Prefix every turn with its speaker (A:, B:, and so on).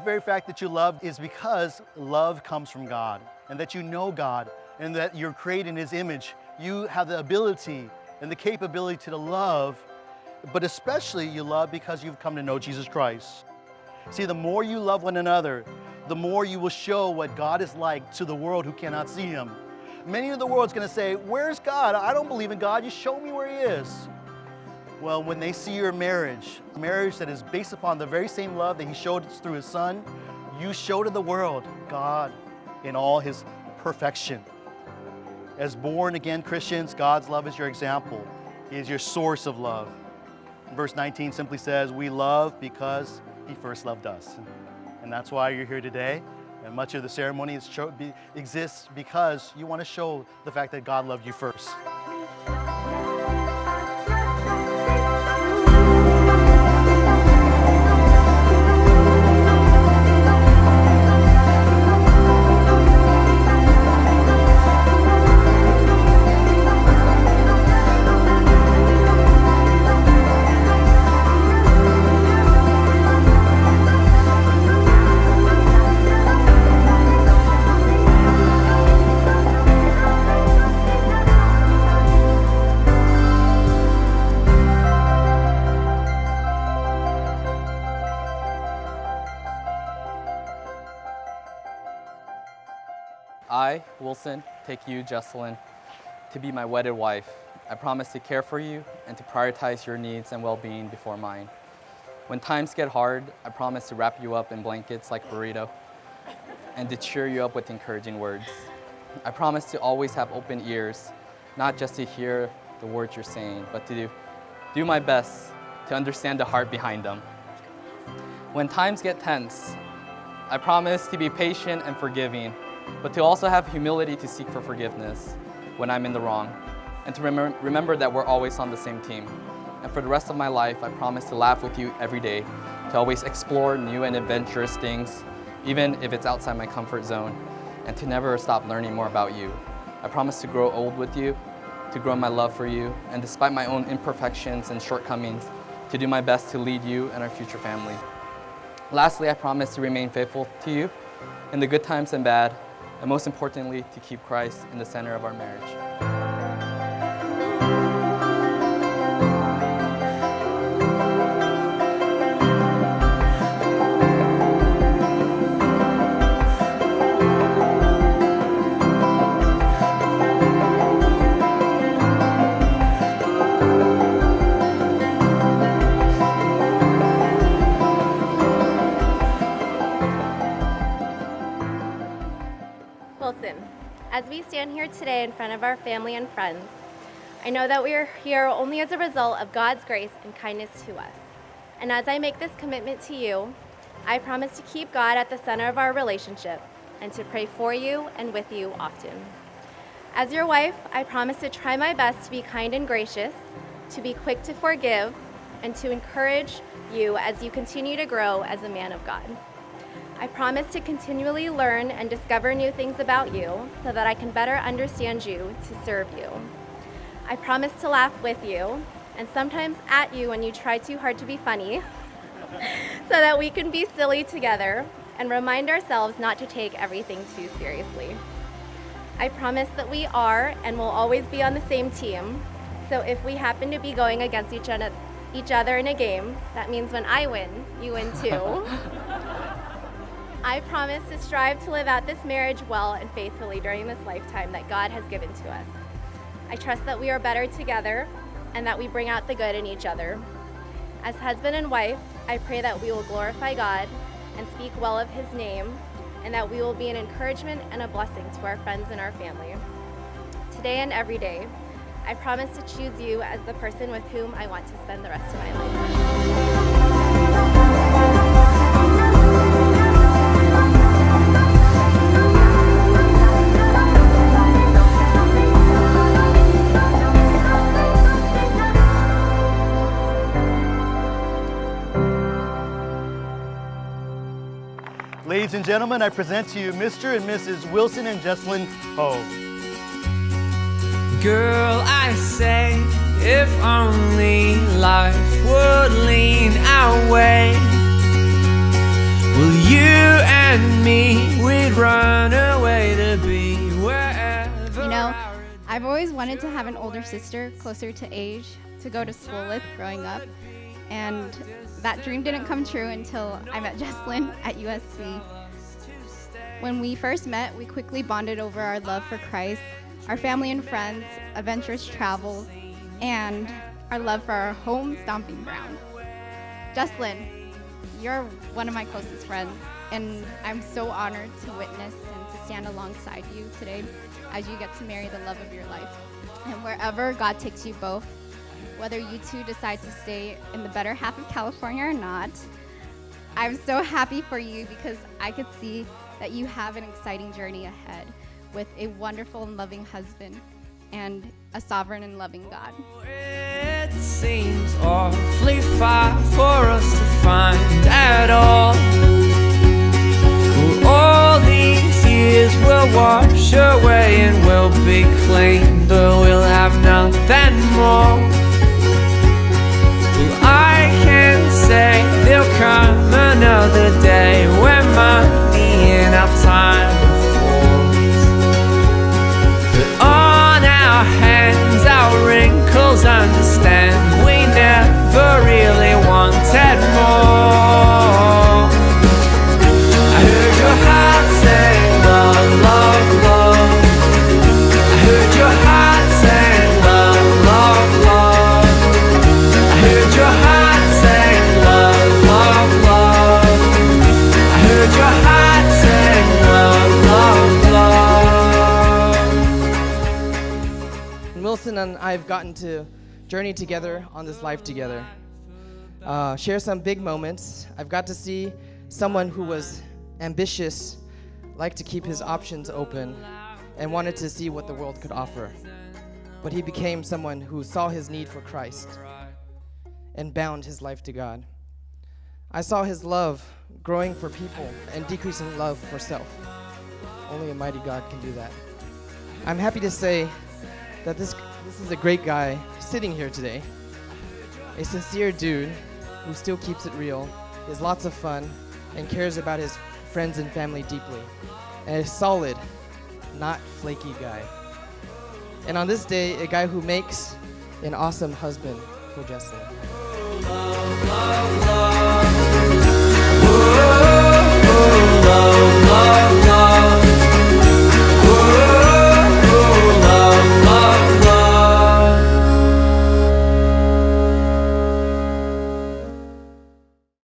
A: very fact that you love is because love comes from God, and that you know God, and that you're created in His image. You have the ability and the capability to love, but especially you love because you've come to know Jesus Christ. See, the more you love one another, the more you will show what God is like to the world who cannot see Him. Many of the world's going to say, "Where's God? I don't believe in God. You show me where He is." Well, when they see your marriage, a marriage that is based upon the very same love that He showed us through His Son, you show to the world God in all His perfection. As born-again Christians, God's love is your example. He is your source of love. Verse 19 simply says, we love because He first loved us. And that's why you're here today. And much of the ceremony exists because you want to show the fact that God loved you first.
B: I, Wilson, take you, Jessilyn, to be my wedded wife. I promise to care for you and to prioritize your needs and well-being before mine. When times get hard, I promise to wrap you up in blankets like a burrito and to cheer you up with encouraging words. I promise to always have open ears, not just to hear the words you're saying, but to do my best to understand the heart behind them. When times get tense, I promise to be patient and forgiving, but to also have humility to seek for forgiveness when I'm in the wrong, and to remember that we're always on the same team. And for the rest of my life, I promise to laugh with you every day, to always explore new and adventurous things, even if it's outside my comfort zone, and to never stop learning more about you. I promise to grow old with you, to grow my love for you, and despite my own imperfections and shortcomings, to do my best to lead you and our future family. Lastly, I promise to remain faithful to you in the good times and bad, and most importantly, to keep Christ in the center of our marriage.
C: Wilson, as we stand here today in front of our family and friends, I know that we are here only as a result of God's grace and kindness to us. And as I make this commitment to you, I promise to keep God at the center of our relationship and to pray for you and with you often. As your wife, I promise to try my best to be kind and gracious, to be quick to forgive, and to encourage you as you continue to grow as a man of God. I promise to continually learn and discover new things about you so that I can better understand you to serve you. I promise to laugh with you and sometimes at you when you try too hard to be funny so that we can be silly together and remind ourselves not to take everything too seriously. I promise that we are and will always be on the same team, so if we happen to be going against each other in a game, that means when I win, you win too. I promise to strive to live out this marriage well and faithfully during this lifetime that God has given to us. I trust that we are better together and that we bring out the good in each other. As husband and wife, I pray that we will glorify God and speak well of His name, and that we will be an encouragement and a blessing to our friends and our family. Today and every day, I promise to choose you as the person with whom I want to spend the rest of my life.
A: Ladies and gentlemen, I present to you Mr. and Mrs. Wilson and Jessilyn Ho.
D: Girl, I say, if only life would lean our way, Well, you and me, we'd run away to be wherever.
E: You know, I've always wanted to have an older sister closer to age to go to school with growing up. And that dream didn't come true until I met Jessilyn at USC. When we first met, we quickly bonded over our love for Christ, our family and friends, adventurous travel, and our love for our home stomping ground. Jessilyn, you're one of my closest friends, and I'm so honored to witness and to stand alongside you today as you get to marry the love of your life. And wherever God takes you both, whether you two decide to stay in the better half of California or not, I'm so happy for you because I could see that you have an exciting journey ahead with a wonderful and loving husband and a sovereign and loving God.
D: It seems awfully far for us to find at all. Well, all these years will wash away and we'll be clean, but we'll have nothing more. Well, I can say there'll come another day when money and our time falls. But on our hands, our wrinkles understand we never really wanted more. I heard your heart say love, love, love. I heard your heart say love, love, love. I heard your heart say love, love, love. I heard your heart say love, love, love.
F: Wilson and I have gotten to journey together on this life together. Share some big moments. I've got to see someone who was ambitious, liked to keep his options open, and wanted to see what the world could offer. But he became someone who saw his need for Christ and bound his life to God. I saw his love growing for people and decreasing love for self. Only a mighty God can do that. I'm happy to say that this is a great guy sitting here today. A sincere dude who still keeps it real, is lots of fun, and cares about his friends and family deeply. And a solid, not flaky guy. And on this day, a guy who makes an awesome husband for Jessilyn.
D: Love, love, love.